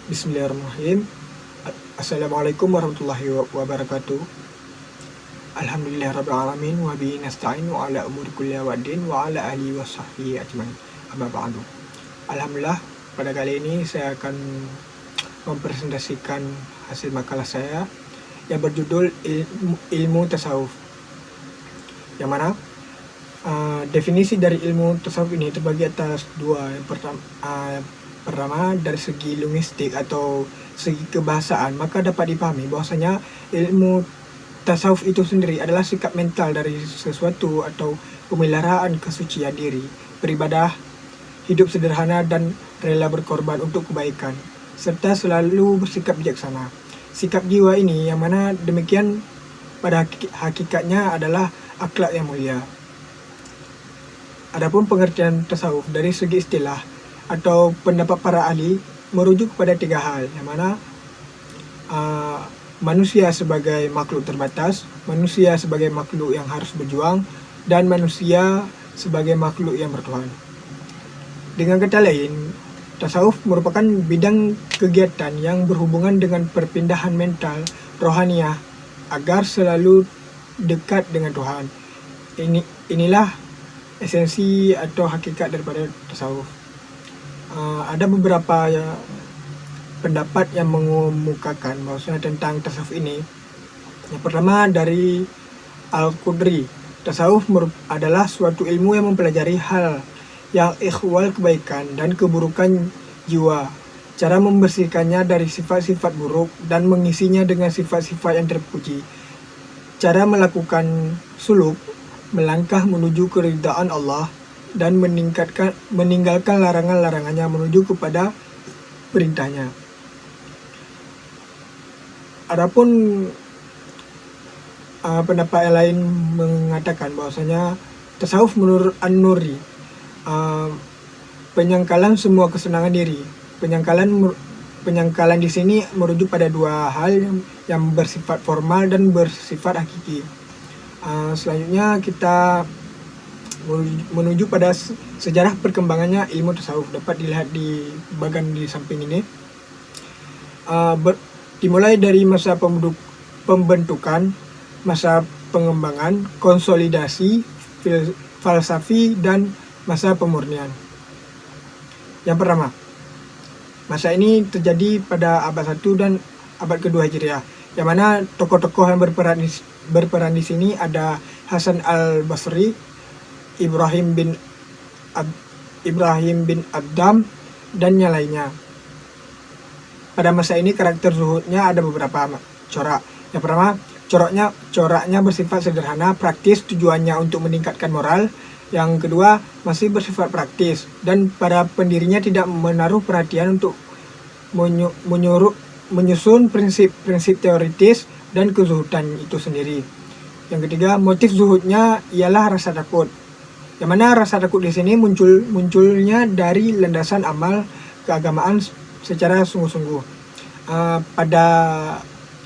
Bismillahirrahmanirrahim. Assalamualaikum warahmatullahi wabarakatuh. Alhamdulillahirrabbilalamin wa bihi nasta'in wa ala umuri kulli waddin wa ala alihi wa sahbihi ajmain. Amma ba'du. Alhamdulillah, pada kali ini saya akan mempresentasikan hasil makalah saya yang berjudul ilmu tasawuf. Yang mana definisi dari ilmu tasawuf ini terbagi atas dua. Yang pertama dari segi linguistik atau segi kebahasaan, maka dapat dipahami bahwasanya ilmu tasawuf itu sendiri adalah sikap mental dari sesuatu atau pemeliharaan kesucian diri, beribadah, hidup sederhana dan rela berkorban untuk kebaikan, serta selalu bersikap bijaksana. Sikap jiwa ini yang mana demikian pada hakikatnya adalah akhlak yang mulia. Adapun pengertian tasawuf dari segi istilah atau pendapat para ahli merujuk kepada tiga hal, yang mana manusia sebagai makhluk terbatas, manusia sebagai makhluk yang harus berjuang, dan manusia sebagai makhluk yang bertuhan. Dengan kata lain, tasawuf merupakan bidang kegiatan yang berhubungan dengan perpindahan mental rohaniah agar selalu dekat dengan Tuhan. Inilah esensi atau hakikat daripada tasawuf. Ada beberapa pendapat yang mengemukakan bahwasanya tentang tasawuf ini. Yang pertama dari Al-Qudri, tasawuf adalah suatu ilmu yang mempelajari hal yang ikhwal kebaikan dan keburukan jiwa, cara membersihkannya dari sifat-sifat buruk dan mengisinya dengan sifat-sifat yang terpuji, cara melakukan suluk, melangkah menuju keridhaan Allah, dan meninggalkan larangan-larangannya menuju kepada perintahnya. Adapun pendapat yang lain mengatakan bahwasanya tasawuf menurut An-Nuri, penyangkalan semua kesenangan diri. Penyangkalan di sini merujuk pada dua hal yang bersifat formal dan bersifat hakiki. Selanjutnya kita menuju pada sejarah perkembangannya ilmu tasawuf. Dapat dilihat di bagian di samping ini. Dimulai dari masa pembentukan, masa pengembangan, konsolidasi, falsafi, dan masa pemurnian. Yang pertama, masa ini terjadi pada abad 1 dan abad kedua Hijriah, yang mana tokoh-tokoh yang berperan di sini ada Hasan al-Basri, Ibrahim bin Adham, dan yang lainnya. Pada masa ini karakter zuhudnya ada beberapa corak. Yang pertama, coraknya bersifat sederhana, praktis, tujuannya untuk meningkatkan moral. Yang kedua, masih bersifat praktis dan pada pendirinya tidak menaruh perhatian untuk menyusun prinsip-prinsip teoritis dan kezuhudan itu sendiri. Yang ketiga, motif zuhudnya ialah rasa takut. Yang mana rasa takut di sini munculnya dari landasan amal keagamaan secara sungguh-sungguh. Pada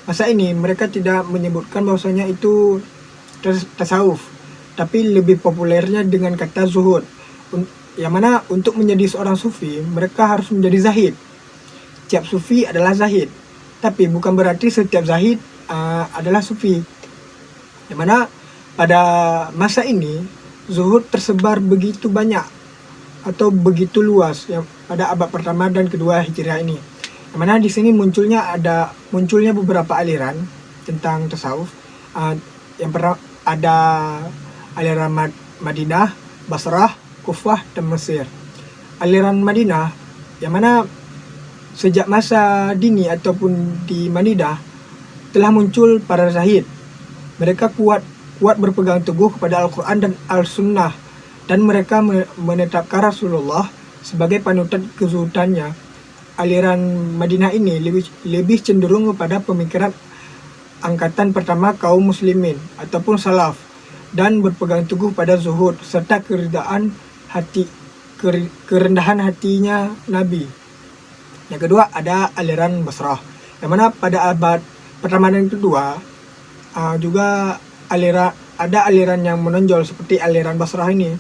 masa ini mereka tidak menyebutkan bahwasanya itu tasawuf, tapi lebih populernya dengan kata zuhud. Yang mana untuk menjadi seorang sufi mereka harus menjadi zahid. Setiap sufi adalah zahid, tapi bukan berarti setiap zahid adalah sufi. Yang mana pada masa ini zuhud tersebar begitu banyak atau begitu luas yang pada abad pertama dan kedua Hijriah ini. Yang mana di sini munculnya beberapa aliran tentang tasawuf. Yang pertama ada aliran Madinah, Basrah, Kufah, dan Mesir. Aliran Madinah yang mana sejak masa dini ataupun di Madinah telah muncul para zahid. Mereka kuat berpegang teguh kepada Al-Quran dan Al-Sunnah, dan mereka menetapkan Rasulullah sebagai panutan kezuhudannya. Aliran Madinah ini lebih cenderung kepada pemikiran angkatan pertama kaum muslimin ataupun salaf, dan berpegang teguh pada zuhud serta kerendahan hatinya Nabi. Yang kedua ada aliran Basrah, yang mana pada abad pertama dan kedua juga ada aliran yang menonjol seperti aliran Basrah ini.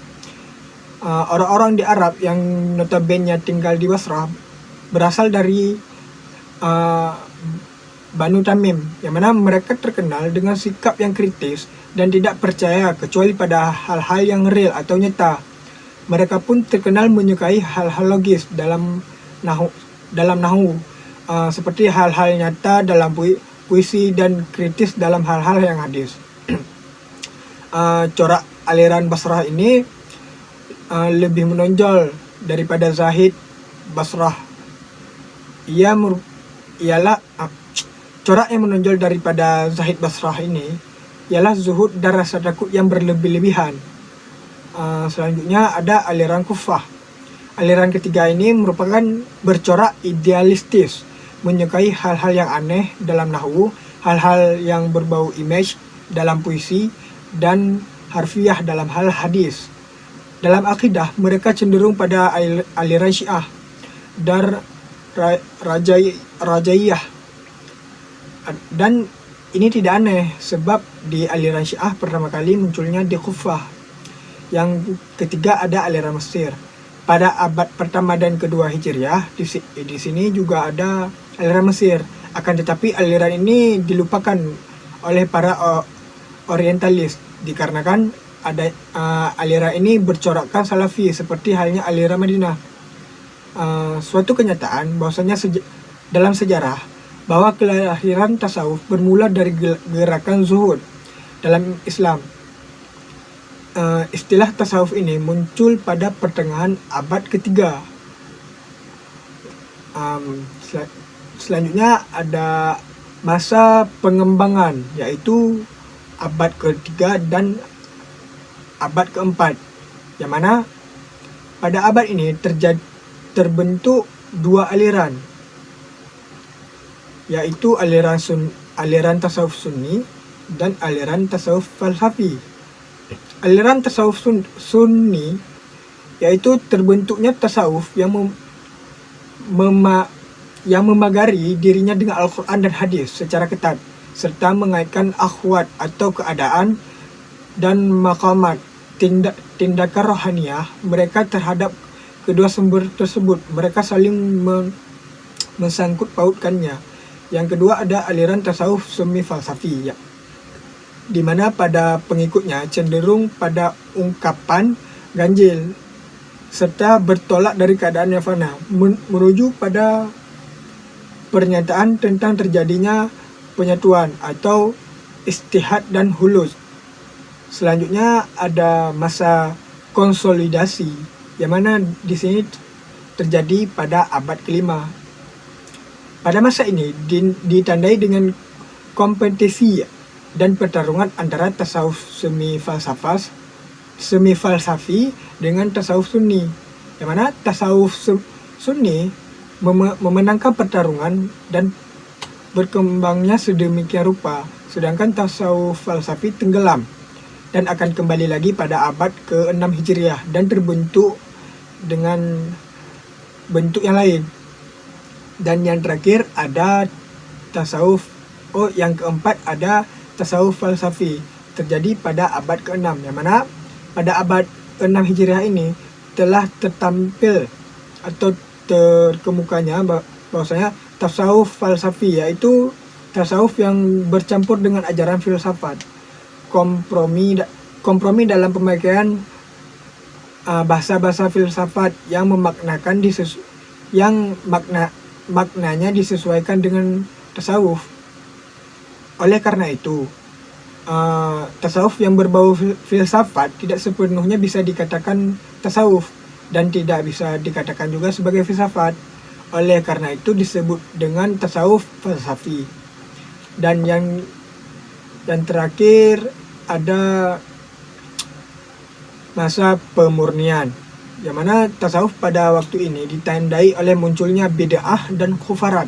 Orang-orang di Arab yang notabene tinggal di Basrah berasal dari uh, Banu Tamim, yang mana mereka terkenal dengan sikap yang kritis dan tidak percaya kecuali pada hal-hal yang real atau nyata. Mereka pun terkenal menyukai hal-hal logis dalam nahu, seperti hal-hal nyata dalam puisi dan kritis dalam hal-hal yang hadis. Corak aliran Basrah ini lebih menonjol daripada Zahid Basrah. Corak yang menonjol daripada Zahid Basrah ini ialah zuhud dan rasa takut yang berlebih-lebihan. Selanjutnya ada aliran Kufah. Aliran ketiga ini merupakan bercorak idealistis, menyukai hal-hal yang aneh dalam nahwu, hal-hal yang berbau image dalam puisi, dan harfiah dalam hal hadis. Dalam akidah, mereka cenderung pada aliran Syiah dan Rajaiyah. Dan ini tidak aneh sebab di aliran Syiah pertama kali munculnya di Kufah. Yang ketiga ada aliran Mesir. Pada abad pertama dan kedua Hijriah di sini juga ada aliran Mesir. Akan tetapi aliran ini dilupakan oleh para orientalis dikarenakan ada aliran ini bercorakkan Salafi seperti halnya aliran Madinah. Suatu kenyataan bahwasanya dalam sejarah bahwa kelahiran tasawuf bermula dari gerakan zuhud dalam Islam. Istilah tasawuf ini muncul pada pertengahan abad ketiga. Selanjutnya ada masa pengembangan, yaitu abad ketiga dan abad keempat, yang mana pada abad ini terbentuk dua aliran, yaitu aliran tasawuf sunni dan aliran tasawuf falsafi. Aliran tasawuf sunni yaitu terbentuknya tasawuf yang memagari dirinya dengan Al-Quran dan hadis secara ketat, serta mengaitkan akhwat atau keadaan dan maqamat tindakan rohaniah mereka terhadap kedua sumber tersebut. Mereka saling mensangkut pautkannya. Yang kedua ada aliran tasawuf semi falsafi, di mana pada pengikutnya cenderung pada ungkapan ganjil serta bertolak dari keadaan yang fana, menuju pada pernyataan tentang terjadinya penyatuan atau istihad dan hulus. Selanjutnya ada masa konsolidasi, yang mana di sini terjadi pada abad kelima. Pada masa ini ditandai dengan kompetisi dan pertarungan antara tasawuf semi falsafi dengan tasawuf sunni, yang mana tasawuf sunni memenangkan pertarungan dan berkembangnya sedemikian rupa, sedangkan tasawuf falsafi tenggelam dan akan kembali lagi pada abad ke-6 Hijriah dan terbentuk dengan bentuk yang lain. Dan yang terakhir ada yang keempat ada tasawuf falsafi, terjadi pada abad ke-6, yang mana pada abad 6 Hijriah ini telah tertampil atau terkemukanya bahwasanya tasawuf falsafi yaitu tasawuf yang bercampur dengan ajaran filsafat, kompromi dalam pemakaian bahasa-bahasa filsafat yang memaknakan maknanya disesuaikan dengan tasawuf. Oleh karena itu, tasawuf yang berbau filsafat tidak sepenuhnya bisa dikatakan tasawuf dan tidak bisa dikatakan juga sebagai filsafat. Oleh karena itu disebut dengan tasawuf falsafi. Dan yang terakhir ada masa pemurnian, yang mana tasawuf pada waktu ini ditandai oleh munculnya bid'ah dan kufarat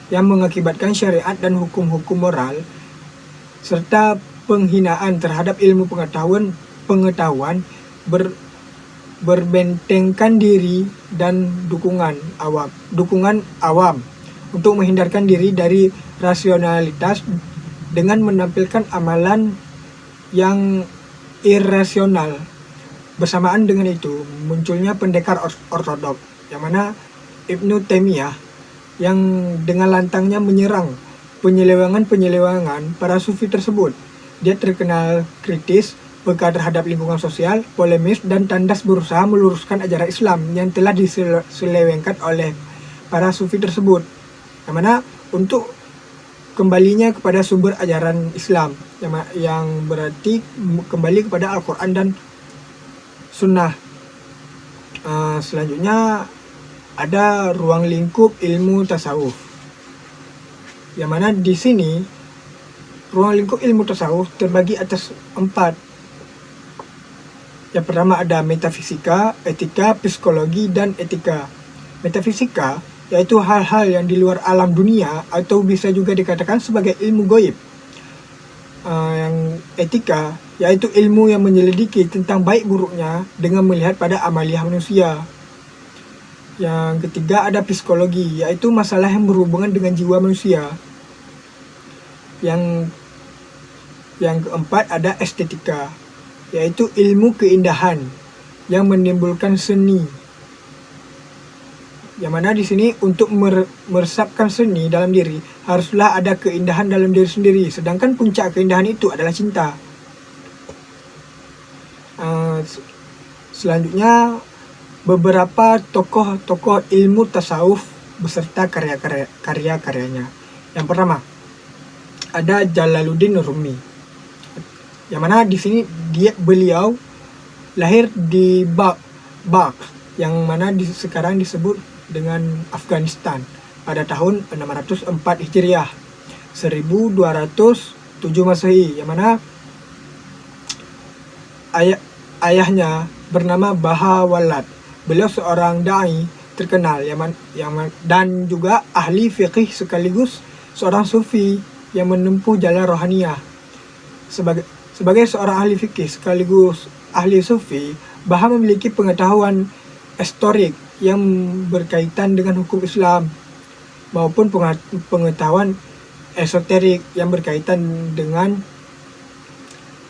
yang mengakibatkan syariat dan hukum-hukum moral serta penghinaan terhadap ilmu pengetahuan berbentengkan diri dan dukungan awam untuk menghindarkan diri dari rasionalitas dengan menampilkan amalan yang irasional. Bersamaan dengan itu munculnya pendekar ortodok, yang mana Ibnu Taimiyah yang dengan lantangnya menyerang penyelewangan para sufi tersebut. Dia terkenal kritis, peka terhadap lingkungan sosial, polemis, dan tandas berusaha meluruskan ajaran Islam yang telah diselewengkan oleh para sufi tersebut. Yang mana untuk kembalinya kepada sumber ajaran Islam, yang berarti kembali kepada Al-Quran dan Sunnah. Selanjutnya ada ruang lingkup ilmu tasawuf, yang mana di sini ruang lingkup ilmu tasawuf terbagi atas 4. Yang pertama ada metafisika, etika, psikologi, dan etika. Metafisika yaitu hal-hal yang di luar alam dunia atau bisa juga dikatakan sebagai ilmu gaib. Yang etika yaitu ilmu yang menyelidiki tentang baik buruknya dengan melihat pada amaliah manusia. Yang ketiga ada psikologi, yaitu masalah yang berhubungan dengan jiwa manusia. Yang keempat ada estetika, yaitu ilmu keindahan yang menimbulkan seni. Yang mana di sini untuk meresapkan seni dalam diri haruslah ada keindahan dalam diri sendiri, sedangkan puncak keindahan itu adalah cinta. Selanjutnya beberapa tokoh-tokoh ilmu tasawuf beserta karya-karyanya. Yang pertama ada Jalaluddin Rumi, yang mana di sini beliau lahir di Balkh, yang mana sekarang disebut dengan Afghanistan pada tahun 604 Hijriah, 1207 Masehi, yang mana ayahnya bernama Bahawalad. Beliau seorang dai terkenal dan juga ahli fiqih sekaligus seorang sufi yang menempuh jalan rohaniyah. Sebagai seorang ahli fikih sekaligus ahli sufi, Baha memiliki pengetahuan historik yang berkaitan dengan hukum Islam maupun pengetahuan esoterik yang berkaitan dengan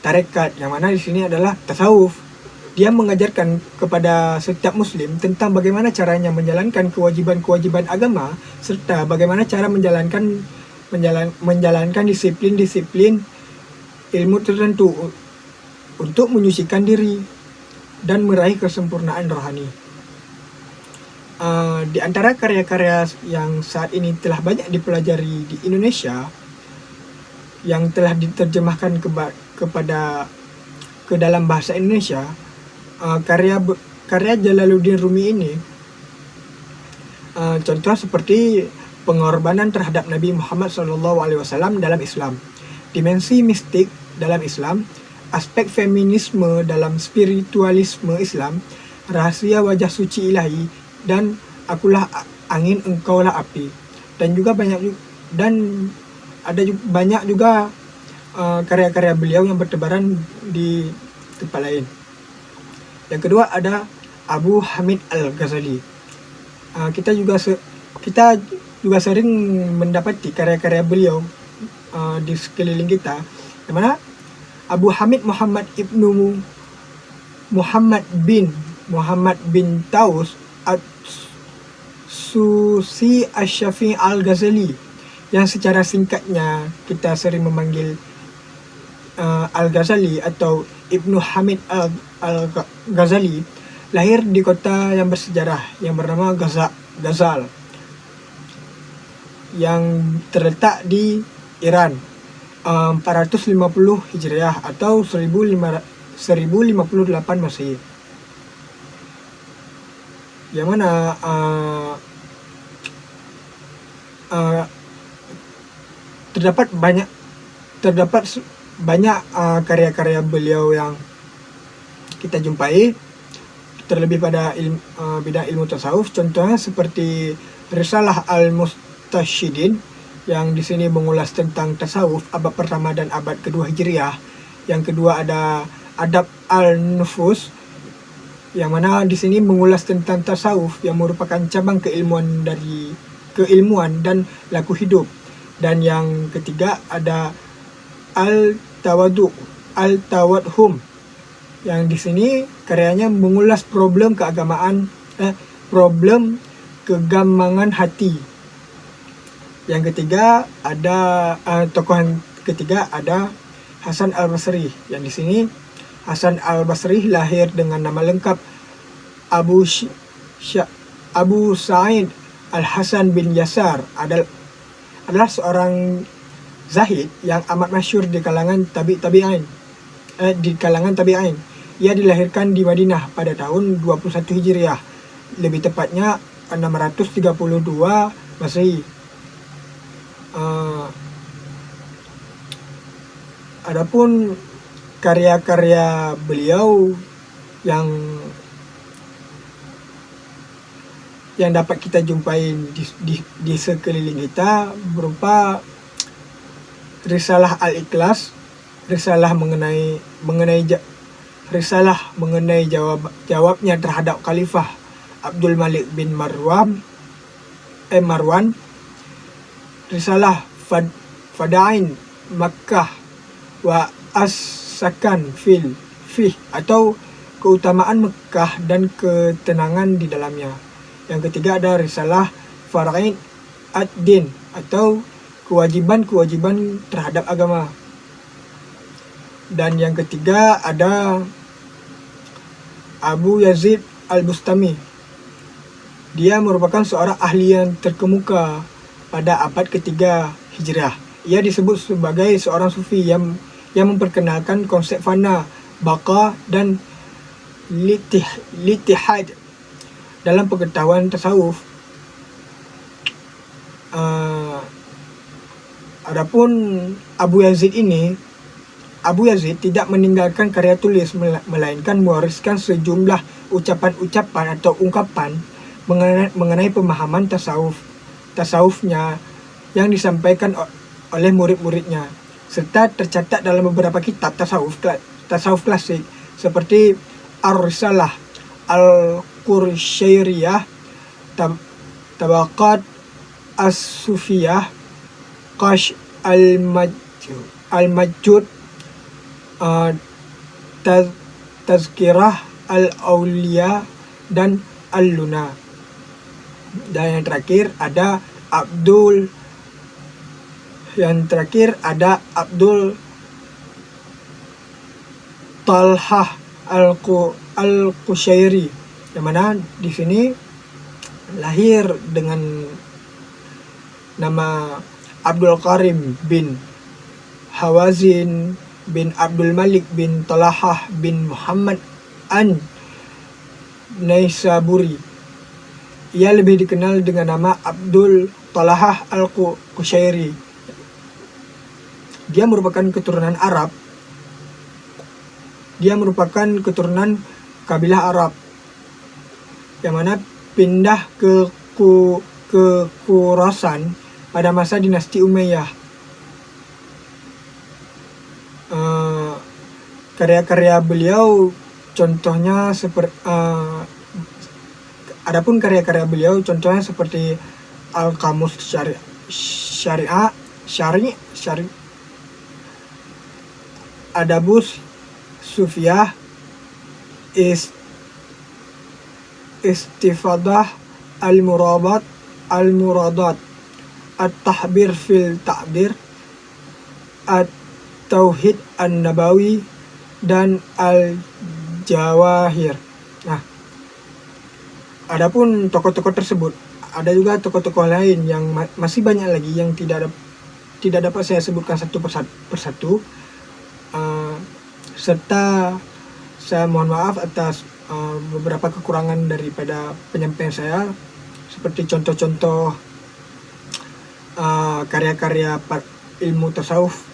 tarekat, yang mana di sini adalah tasawuf. Dia mengajarkan kepada setiap muslim tentang bagaimana caranya menjalankan kewajiban-kewajiban agama serta bagaimana cara menjalankan disiplin-disiplin ilmu tertentu untuk menyucikan diri dan meraih kesempurnaan rohani. Di antara karya-karya yang saat ini telah banyak dipelajari di Indonesia yang telah diterjemahkan ke dalam bahasa Indonesia, karya Jalaluddin Rumi ini contoh seperti pengorbanan terhadap Nabi Muhammad SAW dalam Islam, dimensi mistik dalam Islam, aspek feminisme dalam spiritualisme Islam, rahasia wajah suci ilahi, dan akulah angin engkaulah api. Dan juga banyak juga karya-karya beliau yang bertebaran di tempat lain. Yang kedua ada Abu Hamid Al-Ghazali. Kita juga sering mendapati karya-karya beliau di sekeliling kita, di mana Abu Hamid Muhammad ibnu Muhammad bin Taus Susi Asy-Syafi'i Al-Ghazali, yang secara singkatnya kita sering memanggil Al-Ghazali atau Ibnu Hamid Al-Ghazali, lahir di kota yang bersejarah yang bernama Ghazal yang terletak di Iran, 450 Hijriah atau 1058 Masehi, yang mana terdapat banyak karya-karya beliau yang kita jumpai, terlebih pada bidang ilmu tasawuf. Contohnya seperti Risalah Al-Mustasyidin yang di sini mengulas tentang tasawuf abad pertama dan abad kedua Hijriah. Yang kedua ada Adab Al-Nufus, yang mana di sini mengulas tentang tasawuf yang merupakan cabang keilmuan dan laku hidup. Dan yang ketiga ada Al-Tawadhum, yang di sini karyanya mengulas problem kegamangan hati Yang ketiga ada tokoh yang ketiga ada Hasan Al-Basri. Yang di sini Hasan Al-Basri lahir dengan nama lengkap Abu Abu Sa'id Al-Hasan bin Yasar, adalah seorang zahid yang amat masyhur di kalangan tabi'in. Ia dilahirkan di Madinah pada tahun 21 Hijriah, lebih tepatnya 632 Masehi. Adapun karya-karya beliau yang dapat kita jumpai di sekeliling kita berupa Risalah Al-Ikhlas, risalah mengenai jawabnya terhadap Khalifah Abdul Malik bin Marwan, Risalah Fadain Makkah wa As-Sakan Fih atau keutamaan Mekah dan ketenangan di dalamnya. Yang ketiga ada Risalah Faraid Ad-Din atau kewajiban terhadap agama. Dan yang ketiga ada Abu Yazid Al-Bustami. Dia merupakan seorang ahli yang terkemuka pada abad ketiga Hijriah. Ia disebut sebagai seorang sufi yang memperkenalkan konsep fana, baqa, dan litihad dalam pengetahuan tasawuf. Adapun Abu Yazid tidak meninggalkan karya tulis, melainkan mewariskan sejumlah ucapan-ucapan atau ungkapan mengenai pemahaman tasawufnya yang disampaikan oleh murid-muridnya, serta tercatat dalam beberapa kitab tasawuf klasik seperti Ar-Risalah Al-Qurshairiyah, Tabaqat As-Sufiyah, Qash Al-Majud, Tazkirah Al-Awliya, dan Al-Luna. Dan yang terakhir ada Abdul Talhah Al-Qushairi, yang mana di sini lahir dengan nama Abdul Karim bin Hawazin bin Abdul Malik bin Talhah bin Muhammad An-Naisaburi. Ia lebih dikenal dengan nama Abdul Talhah Al-Qushairi. Dia merupakan keturunan kabilah Arab yang mana pindah ke Khurasan pada masa dinasti Umayyah. Karya-karya beliau contohnya seperti Al-Qamus Syari, Adabus Sufiyah, Istifadah Al-Muradat, At-Tahbir fil Ta'bir, At-Tauhid An-Nabawi, dan Al-Jawahir. Nah, adapun tokoh-tokoh tersebut, ada juga tokoh-tokoh lain yang masih banyak lagi yang tidak dapat saya sebutkan satu persatu. Serta saya mohon maaf atas beberapa kekurangan daripada penyampaian saya, seperti contoh-contoh karya-karya ilmu tasawuf.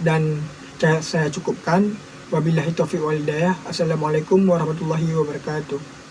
Dan saya cukupkan. Wabillahi taufiq wal hidayah. Assalamualaikum warahmatullahi wabarakatuh.